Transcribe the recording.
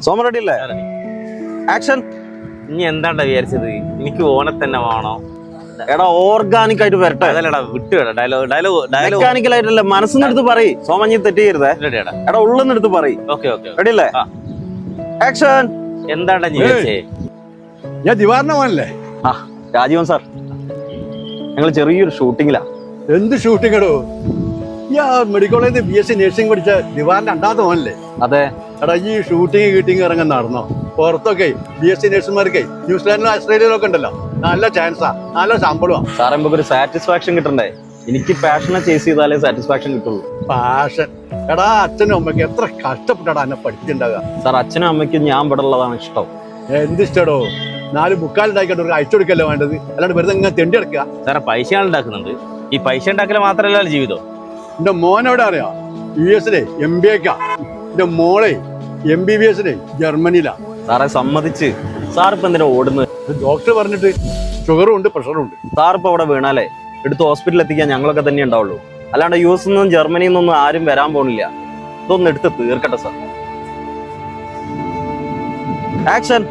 സോമ ready അല്ലേ? Action. ഇനി എന്താണ്ടാ വിചാരിച്ചത്? എനിക്ക് ഓനെ തന്നെ വേണോ? എടാ ഓർഗാനിക് ആയിട്ട് വരട്ടെ. അതല്ലടാ വിട്ടുവേടാ ഡയലോഗ് മെക്കാനിക്കൽ ആയിട്ടല്ലേ, മനസ്സിനെടുത്ത് പറയ്. സോമ നീ തെറ്റ് ചെയ്യരുതേ. റെഡിയാടാ. എടാ ഉള്ളെന്നെടുത്ത് പറയ്. Okay okay. റെഡി അല്ലേ? ആക്ഷൻ. എന്താണ്ടാ നീ വിചാരിച്ചേ? ഞാൻ ദിവാറിന്റെ മോനല്ലേ? ആ രാജീവൻ സാർ, ഞങ്ങൾ ചെറിയൊരു ഷൂട്ടിങ്ങിലാ. എന്ത് ഷൂട്ടിംഗ് ഇടോ? മെഡിക്കൽ കോളേജിൽ BSc നഴ്സിംഗ് പഠിച്ച ദിവാറിന്റെ രണ്ടാമത്തെ മോനല്ലേ? അതെ. എടാ ഈ ഷൂട്ടിങ് കീട്ടിങ് ഇറങ്ങാൻ നടന്നോ? പുറത്തൊക്കെ BSc നഴ്സുമാർക്കെ ന്യൂസിലാൻഡിലും ഓസ്ട്രേലിയയിലും ഒക്കെ ഉണ്ടല്ലോ, നല്ല ചാൻസാ, നല്ല ശമ്പളമാണ്. സാറേ നമുക്ക് ഒരു സാറ്റിസ്ഫാക്ഷൻ കിട്ടണ്ടേ? എനിക്ക് പാഷനെ ചേസ് ചെയ്താലേ സാറ്റിസ്ഫാക്ഷൻ കിട്ടുള്ളൂ. പാഷൻ. എടാ അച്ഛനും അമ്മയ്ക്ക് എത്ര കഷ്ടപ്പെട്ടാടാ എന്നെ പഠിച്ചിട്ടുണ്ടാകുക. സാർ അച്ഛനും അമ്മയ്ക്കും ഞാൻ ഇവിടെ ഉള്ളതാണ് ഇഷ്ടം. എന്തിഷ്ടടോ? 4 ബുക്കാലുണ്ടാക്കിയിട്ട് ഒരു അയച്ചു കൊടുക്കല്ലേ വേണ്ടത്, അല്ലാണ്ട് വെറുതെ ഇങ്ങനെ തെണ്ടി എടുക്കുക. സാറെ പൈസ ഉണ്ടാക്കുന്നുണ്ട്. ഈ പൈസ ഉണ്ടാക്കല് മാത്രമല്ല ജീവിതം. എന്റെ മോനോടെ അറിയാം US MBA. എന്റെ മോളെ MBBS ജർമ്മനിയിലാ. സാറെ സമ്മതിച്ച്. സാർ ഇപ്പൊ എന്തിനാ ഓടുന്നത്? ഡോക്ടർ പറഞ്ഞിട്ട് ഷുഗറും ഉണ്ട് പ്രഷറും ഉണ്ട്. സാർ ഇപ്പൊ അവിടെ വീണാലേ എടുത്ത് ഹോസ്പിറ്റലിൽ എത്തിക്കാൻ ഞങ്ങളൊക്കെ തന്നെ ഉണ്ടാവുള്ളൂ. അല്ലാണ്ട് US നിന്നും ജർമ്മനിയിൽ നിന്നൊന്നും ആരും വരാൻ പോണില്ല. ഇതൊന്നും എടുത്ത് തീർക്കട്ടെ സാർ. ആക്ഷൻ.